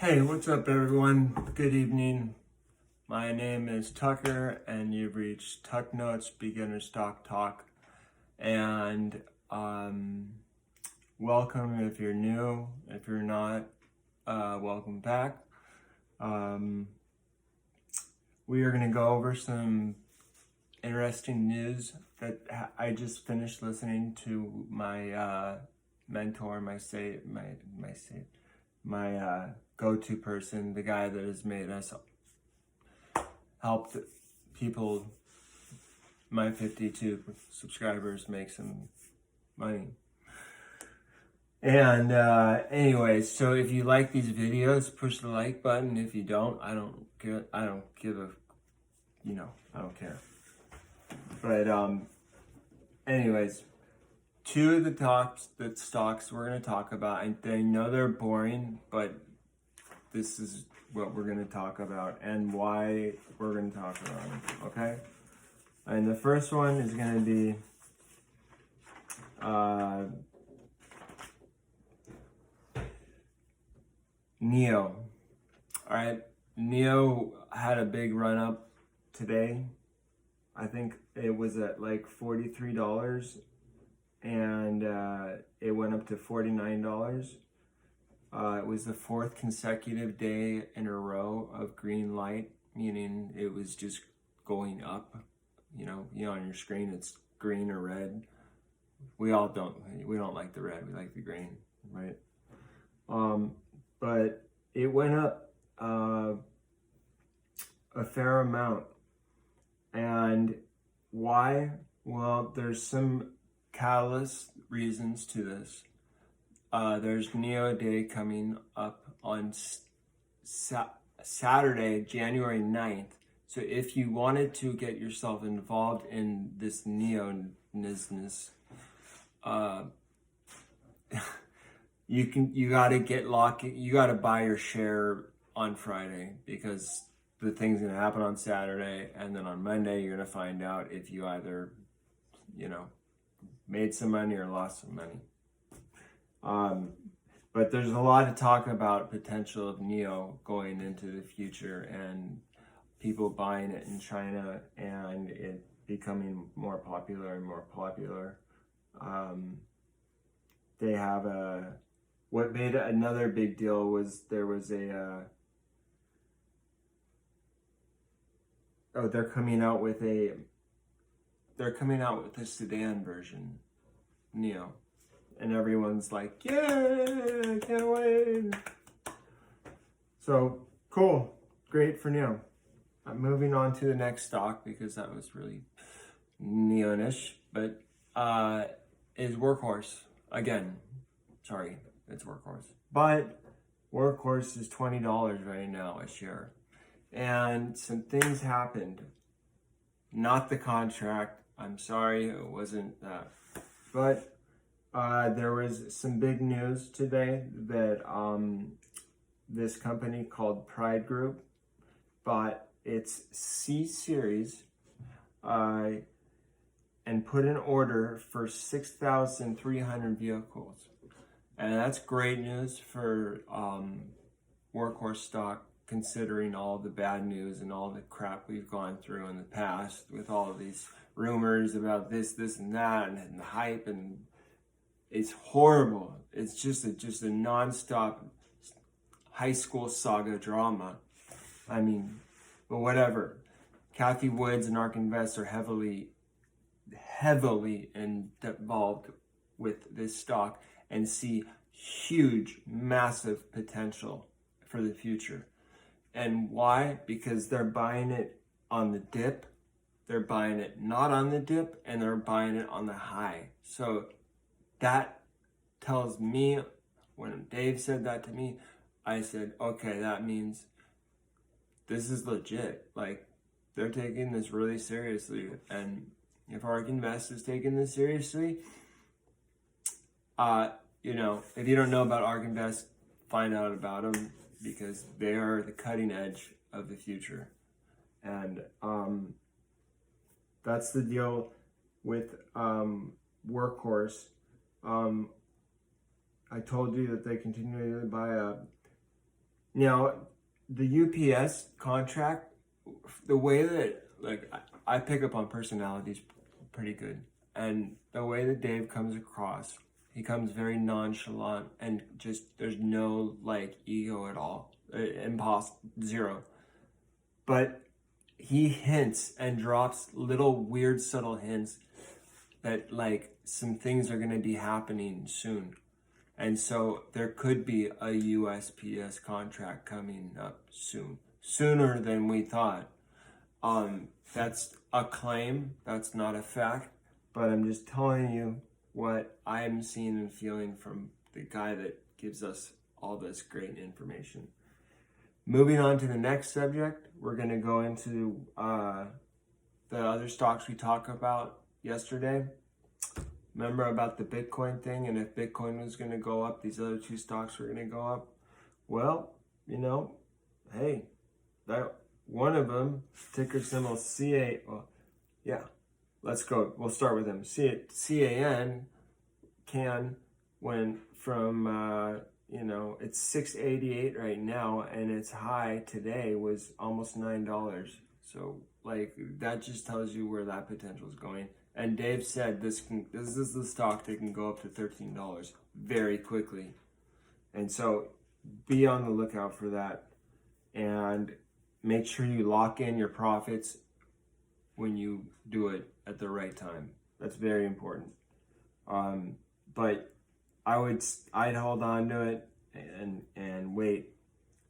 Hey, what's up everyone? Good evening. My name is Tucker and you've reached Tuck Notes Beginner Stock Talk. And welcome if you're new. If you're not, welcome back. We are going to go over some interesting news that I just finished listening to my mentor, my go-to person, the guy that has made us helped people, my 52 subscribers, make some money. And anyways, so if you like these videos, push the like button. If you don't, I don't care. I don't care. But anyways, two of the stocks we're going to talk about, and I know they're boring, but this is what we're going to talk about and why we're going to talk about it, okay? And the first one is going to be NEO. All right, NEO had a big run up today. I think it was at like $43 and it went up to $49. It was the fourth consecutive day in a row of green light, meaning it was just going up. You know, on your screen it's green or red. We don't like the red, we like the green, right? But it went up a fair amount. And why? Well, there's some catalyst reasons to this. There's NEO Day coming up on Saturday, January 9th. So if you wanted to get yourself involved in this NEO business, you gotta buy your share on Friday, because the thing's gonna happen on Saturday, and then on Monday you're gonna find out if you either, made some money or lost some money. But there's a lot of talk about potential of NEO going into the future and people buying it in China and it becoming more popular and more popular. They have what made it another big deal was there was they're coming out with a sedan version, NEO. And everyone's like, yeah, I can't wait. So, cool. Great for NEO. I'm moving on to the next stock because that was really NEO-ish. But is Wkhs. Again, sorry, it's Wkhs. But Wkhs is $20 right now a share. And some things happened. Not the contract. I'm sorry, it wasn't that. But there was some big news today that this company called Pride Group bought its C series and put an order for 6,300 vehicles. And that's great news for Wkhs stock, considering all the bad news and all the crap we've gone through in the past with all of these rumors about this and that and the hype, and it's horrible. It's just a non-stop high school saga drama. I mean, but whatever. Cathy Woods and ARK Invest are heavily involved with this stock and see huge, massive potential for the future. And why? Because they're buying it on the dip, they're buying it not on the dip, and they're buying it on the high. So that tells me, when Dave said that to me, I said, okay, that means this is legit. Like, they're taking this really seriously. And if ARK Invest is taking this seriously, if you don't know about ARK Invest, find out about them, because they are the cutting edge of the future. And that's the deal with Wkhs. I told you that they continue to buy up. Now, the UPS contract, the way that, like, I pick up on personalities pretty good. And the way that Dave comes across, he comes very nonchalant and just, there's no, like, ego at all. Impossible, zero. But he hints and drops little weird, subtle hints that, like, some things are going to be happening soon. And so there could be a USPS contract coming up soon, sooner than we thought. That's a claim, that's not a fact, but I'm just telling you what I'm seeing and feeling from the guy that gives us all this great information. Moving on to the next subject, we're going to go into the other stocks we talked about yesterday. Remember about the Bitcoin thing, and if Bitcoin was going to go up, these other two stocks were going to go up? Well, you know, hey, that one of them, ticker symbol CA, well, yeah, let's go. We'll start with them. Can went from, you know, it's 688 right now, and its high today was almost $9. So, like, that just tells you where that potential is going. And Dave said this is the stock that can go up to $13 very quickly. And so be on the lookout for that. And make sure you lock in your profits when you do it at the right time. That's very important. But I'd hold on to it and wait.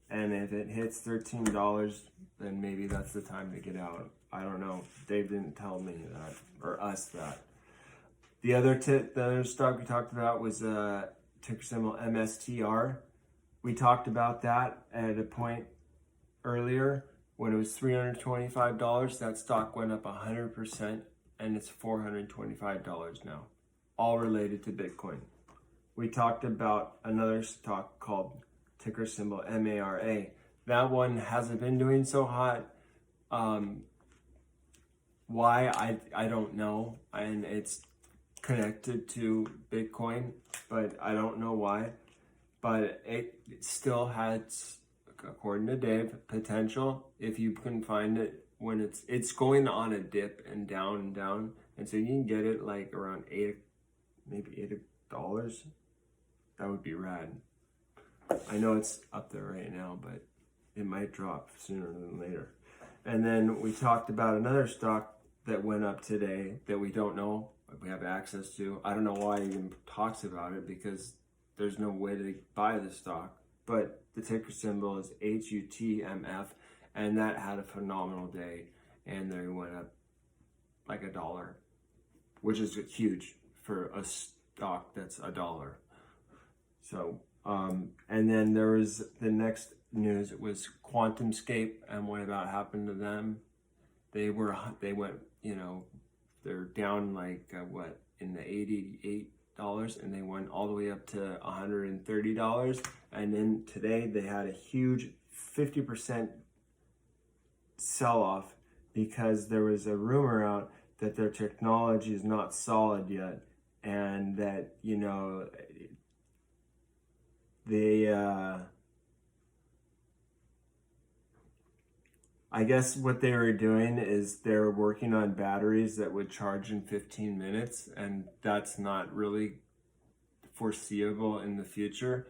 And if it hits $13, then maybe that's the time to get out. I don't know. Dave didn't tell me that, or us that. The other stock we talked about was ticker symbol MSTR. We talked about that at a point earlier when it was $325. That stock went up 100%, and it's $425 now, all related to Bitcoin. We talked about another stock called ticker symbol MARA. That one hasn't been doing so hot. Why, I don't know, and it's connected to Bitcoin, but I don't know why. But it still has, according to Dave, potential if you can find it when it's going on a dip and down, and so you can get it like around maybe $8. That would be rad. I know it's up there right now, but it might drop sooner than later. And then we talked about another stock that went up today that we don't know, we have access to. I don't know why he even talks about it because there's no way to buy the stock. But the ticker symbol is HUTMF, and that had a phenomenal day, and they went up like $1, which is huge for a stock that's $1. So, and then there was the next news. It was QuantumScape and what about happened to them. They went, you know, they're down like in the $88, and they went all the way up to $130. And then today they had a huge 50% sell-off because there was a rumor out that their technology is not solid yet, and that, you know, they I guess what they were doing is they're working on batteries that would charge in 15 minutes, and that's not really foreseeable in the future.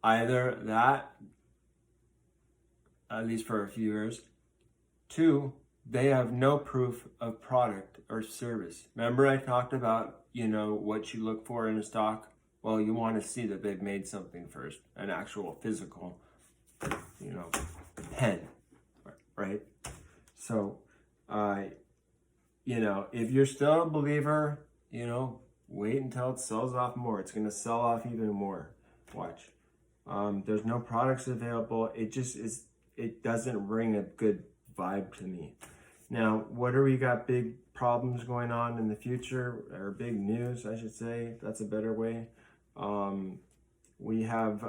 Either that, at least for a few years. Two, they have no proof of product or service. Remember I talked about, you know, what you look for in a stock? Well, you want to see that they've made something first, an actual physical, you know, pen. Right? So, you know, if you're still a believer, you know, wait until it sells off more. It's going to sell off even more. Watch. There's no products available. It just is, it doesn't bring a good vibe to me. Now, what do we got big problems going on in the future, or big news, I should say? That's a better way. We have,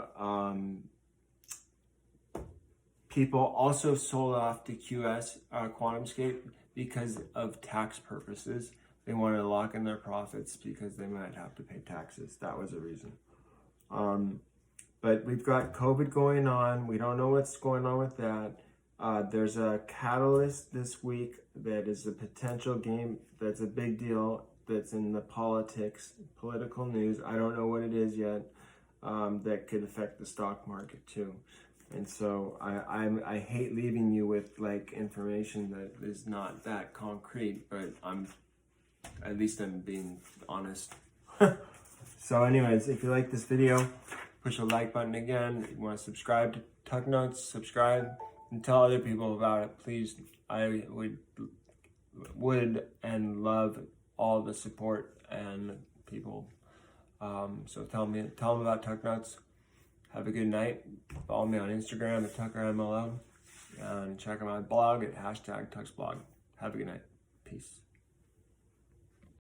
people also sold off to QuantumScape because of tax purposes. They wanted to lock in their profits because they might have to pay taxes. That was a reason. But we've got COVID going on. We don't know what's going on with that. There's a catalyst this week that is a potential game that's a big deal, that's in the political news. I don't know what it is yet, that could affect the stock market too. And so I hate leaving you with like information that is not that concrete, but at least I'm being honest. So anyways, if you like this video, push the like button again. If you want to subscribe to Tuck Notes, subscribe and tell other people about it, please. I would and love all the support and people. So tell them about Tuck Notes. Have a good night. Follow me on Instagram at TuckerMLO and check out my blog at #TucksBlog. Have a good night. Peace.